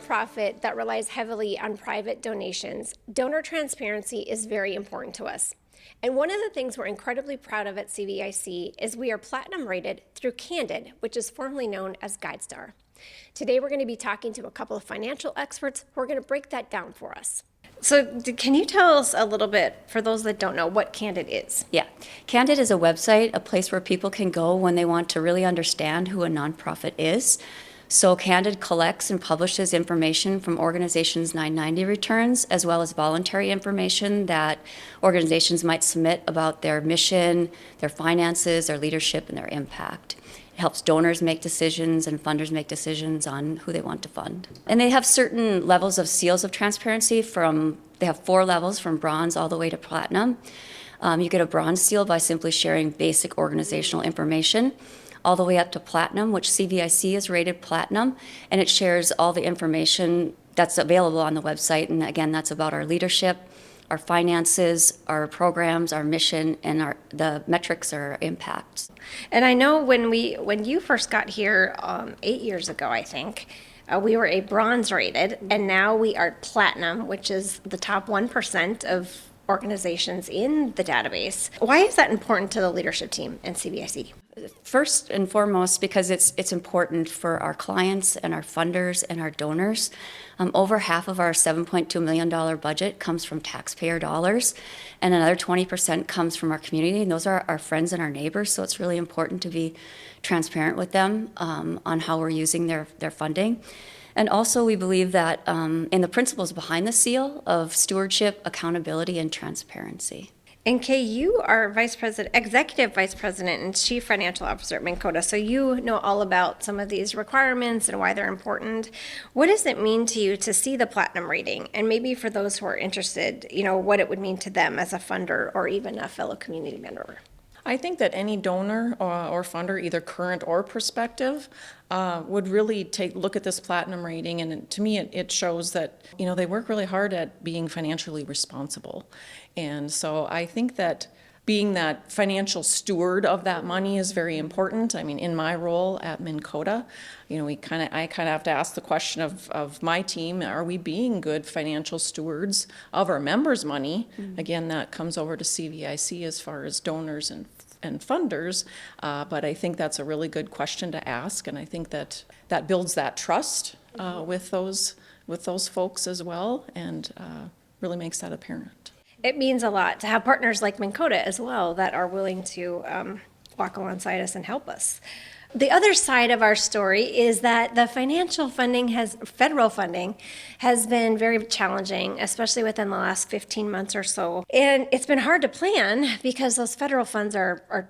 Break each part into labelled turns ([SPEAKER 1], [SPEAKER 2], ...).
[SPEAKER 1] nonprofit that relies heavily on private donations, donor transparency is very important to us. And one of the things we're incredibly proud of at CVIC is we are platinum rated through Candid, which is formerly known as GuideStar. Today we're going to be talking to a couple of financial experts who are going to break that down for us. So can you tell us a little bit, for those that don't know, what Candid is?
[SPEAKER 2] Yeah. Candid is a website, a place where people can go when they want to really understand who a nonprofit is. So Candid collects and publishes information from organizations' 990 returns, as well as voluntary information that organizations might submit about their mission, their finances, their leadership, and their impact. It helps donors make decisions and funders make decisions on who they want to fund. And they have certain levels of seals of transparency they have 4 levels from bronze all the way to platinum. You get a bronze seal by simply sharing basic organizational information, all the way up to platinum, which CVIC is rated platinum, and it shares all the information that's available on the website. And again, that's about our leadership, our finances, our programs, our mission, and the metrics or our impacts.
[SPEAKER 1] And I know when you first got here 8 years ago, I think, we were a bronze rated, and now we are platinum, which is the top 1% of organizations in the database. Why is that important to the leadership team in CVIC?
[SPEAKER 2] First and foremost, because it's important for our clients and our funders and our donors. Over half of our $7.2 million budget comes from taxpayer dollars, and another 20% comes from our community, and those are our friends and our neighbors, so it's really important to be transparent with them on how we're using their funding. And also we believe that in the principles behind the seal of stewardship, accountability, and transparency.
[SPEAKER 1] And Kay, you are Executive Vice President and Chief Financial Officer at Minnkota, so you know all about some of these requirements and why they're important. What does it mean to you to see the platinum rating? And maybe for those who are interested, what it would mean to them as a funder or even a fellow community member?
[SPEAKER 3] I think that any donor or funder, either current or prospective, would really look at this platinum rating, and to me it shows that they work really hard at being financially responsible. And so I think that being that financial steward of that money is very important. I mean, in my role at Minnkota, I kind of have to ask the question of my team: are we being good financial stewards of our members' money? Mm-hmm. Again, that comes over to CVIC as far as donors and funders, but I think that's a really good question to ask, and I think that builds that trust with those folks as well, and really makes that apparent.
[SPEAKER 1] It means a lot to have partners like Minnkota as well that are willing to walk alongside us and help us. The other side of our story is that the federal funding has been very challenging, especially within the last 15 months or so. And it's been hard to plan because those federal funds are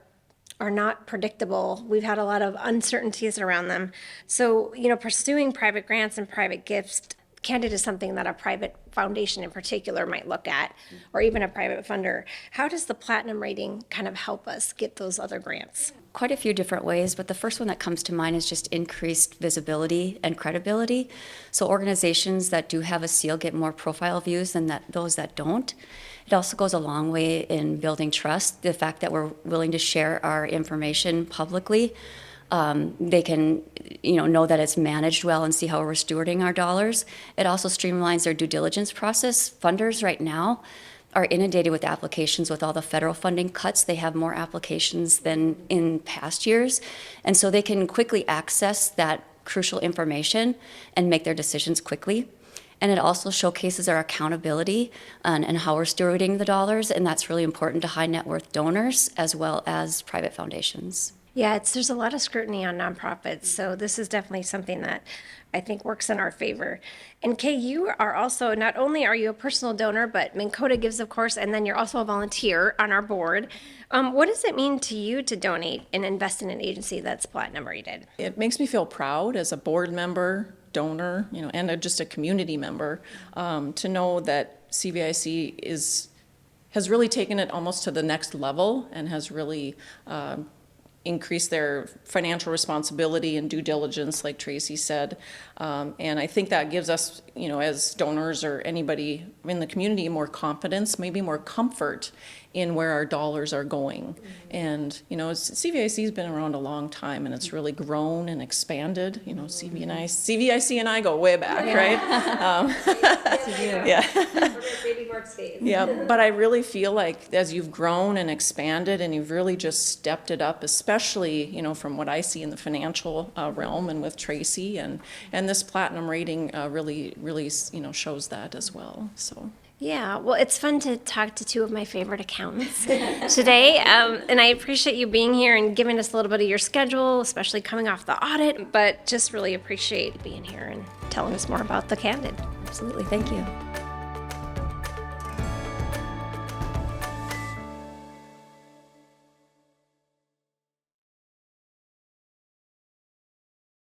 [SPEAKER 1] not predictable. We've had a lot of uncertainties around them. So, pursuing private grants and private gifts, Candid is something that a private foundation in particular might look at, or even a private funder. How does the platinum rating kind of help us get those other grants?
[SPEAKER 2] Quite a few different ways, but the first one that comes to mind is just increased visibility and credibility. So organizations that do have a seal get more profile views than those that don't. It also goes a long way in building trust. The fact that we're willing to share our information publicly, they can know that it's managed well and see how we're stewarding our dollars. It also streamlines their due diligence process. Funders right now are inundated with applications with all the federal funding cuts. They have more applications than in past years, and so they can quickly access that crucial information and make their decisions quickly. And it also showcases our accountability and how we're stewarding the dollars, and that's really important to high net worth donors as well as private foundations.
[SPEAKER 1] Yeah, there's a lot of scrutiny on nonprofits, so this is definitely something that I think works in our favor. And Kay, you are also, not only are you a personal donor, but Minnkota gives, of course, and then you're also a volunteer on our board. What does it mean to you to donate and invest in an agency that's platinum rated?
[SPEAKER 3] It makes me feel proud as a board member, donor, and just a community member, to know that CVIC has really taken it almost to the next level and has really increase their financial responsibility and due diligence, like Tracy said. And I think that gives us you know, as donors or anybody in the community, more confidence, maybe more comfort in where our dollars are going. And, you know, CVIC's been around a long time, and it's really grown and expanded. You know, CVIC and I go way back, right? Yeah. Yeah, but I really feel like as you've grown and expanded and you've really just stepped it up, especially, you know, from what I see in the financial realm and with Tracy, and this platinum rating really, you know, shows that as well, so.
[SPEAKER 1] Yeah, well, it's fun to talk to two of my favorite accountants today, and I appreciate you being here and giving us a little bit of your schedule, especially coming off the audit, but just really appreciate being here and telling us more about the Candid.
[SPEAKER 2] Absolutely, thank you.